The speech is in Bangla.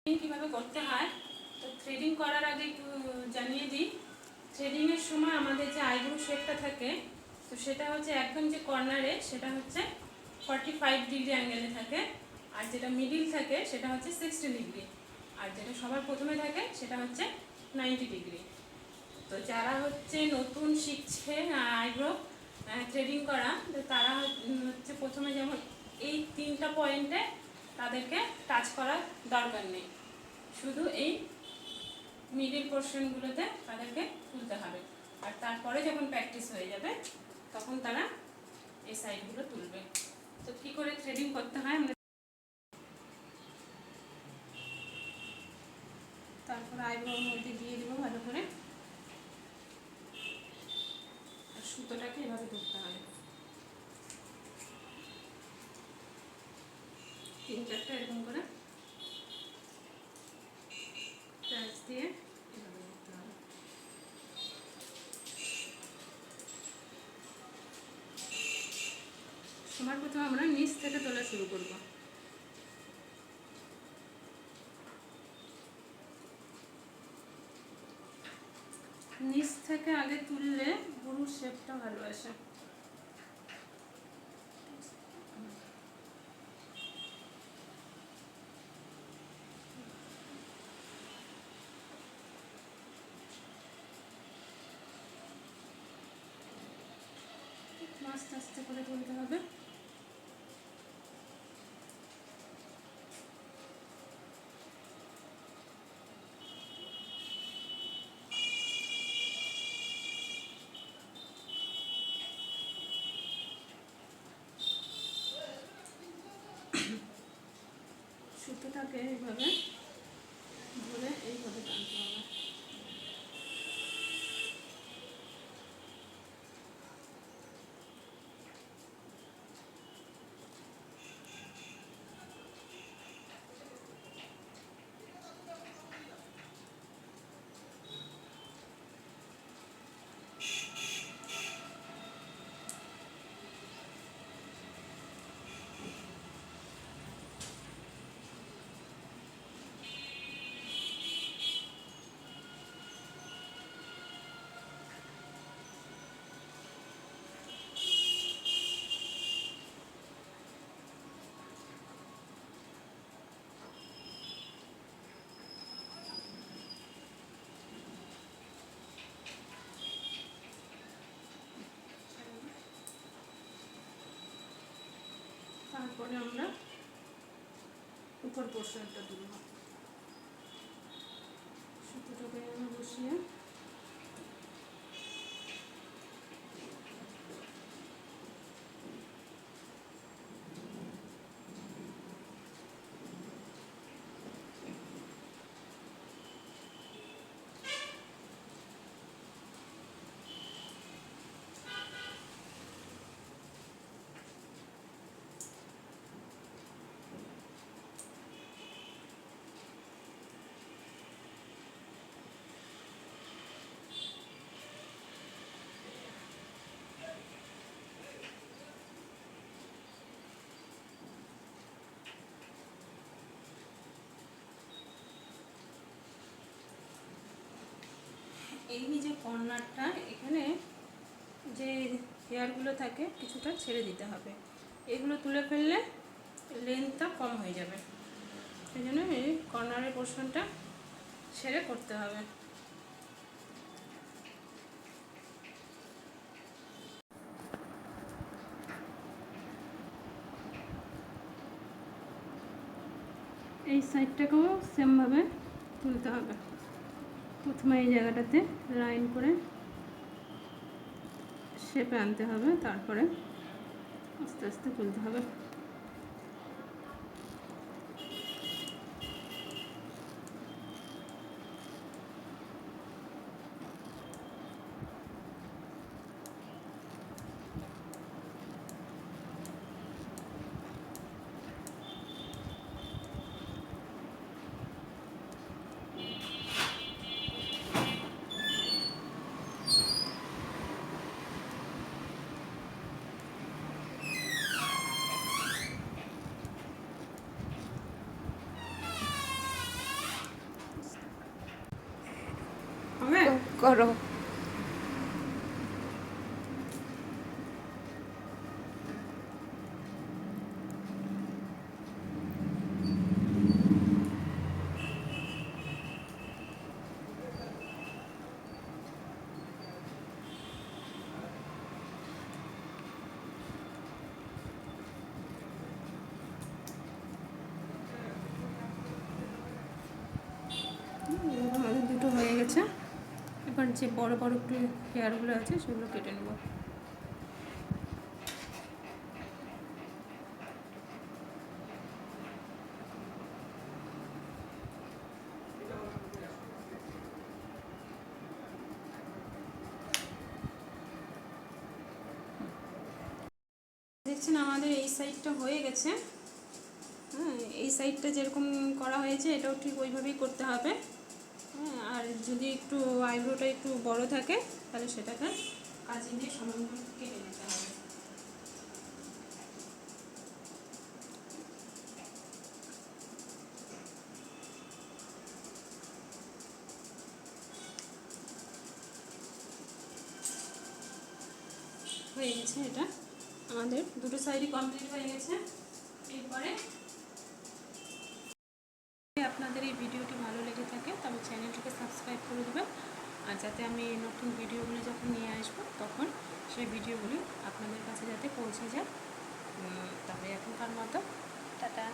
কীভাবে করতে হয়। তো থ্রেডিং করার আগে একটু জানিয়ে দিই, থ্রেডিংয়ের সময় আমাদের যে আইব্রো শেপটা থাকে, তো সেটা হচ্ছে একদম যে কর্নারে সেটা হচ্ছে 45 ডিগ্রি অ্যাঙ্গেলে থাকে, আর যেটা মিডিল থাকে সেটা হচ্ছে 60 ডিগ্রি, আর যেটা সবার প্রথমে থাকে সেটা হচ্ছে 90 ডিগ্রি। তো যারা হচ্ছে নতুন শিখছে আইব্রো থ্রেডিং করা, তো তারা হচ্ছে প্রথমে যেমন এই 3টা পয়েন্টে তাদেরকে টাচ করার দরকার নেই, শুধু এই মিডিল পোর্শনগুলোতে তাদেরকে তুলতে হবে। আর তারপরে যখন প্র্যাকটিস হয়ে যাবে তখন তারা এই সাইডগুলো তুলবে। তো কী করে থ্রেডিং করতে হয় আমরা, তারপর আইব্রোর মধ্যে দিয়ে দেবো ভালো করে, আর সুতোটাকে এভাবে ধরতে হবে, 3-4টা এরকম করে টাচ দিয়ে এভাবে ধরতে হবে। সবার প্রথমে আমরা নিচ থেকে তোলা শুরু করব। নিচ থেকে আগে তুললে গরুর শেপটা ভালো আসে। আস্তে আস্তে করে তুলতে হবে। সুতোটাকে এইভাবে ধরে এইভাবে টানতে হবে। তারপরে আমরা উপর পোর্শনটা তুলব, সুতোটাকে বসিয়ে এই যে কর্নারটা, এখানে যে হেয়ারগুলো থাকে কিছুটা ছেড়ে দিতে হবে, এগুলো তুলে ফেললে লেন্থটা কম হয়ে যাবে, সেই জন্য এই কর্নারের পোর্শনটা ছেড়ে করতে হবে। এই সাইডটাকেও সেমভাবে তুলতে হবে। প্রথমে এই জায়গাটাতে লাইন করে শেপে আনতে হবে, তারপরে আস্তে আস্তে তুলতে হবে। করো। আমাদের দুটো হয়ে গেছে। এবার যে বড় বড় একটু হেয়ারগুলো আছে সেগুলো কেটে নেব। দেখছেন আমাদের এই সাইডটা হয়ে গেছে। হ্যাঁ, এই সাইডটা যেরকম করা হয়েছে এটাও ঠিক ওইভাবেই করতে হবে। হ্যাঁ, আর যদি একটু আইব্রোটা একটু বড় থাকে তাহলে সেটাকে কাঁচি দিয়ে সমান করে কেটে নিতে হবে। হয়ে গেছে, এটা আমাদের দুটো সাইডই কমপ্লিট হয়ে গেছে। এরপরে আপনাদের এই ভিডিওটি ভালো লেগে থাকে তবে চ্যানেলটিকে সাবস্ক্রাইব করে দেবেন, আর যাতে আমি নতুন ভিডিওগুলি যখন নিয়ে আসবো তখন সেই ভিডিওগুলি আপনাদের কাছে যাতে পৌঁছে যায়। তবে এখনকার মতো টাটা।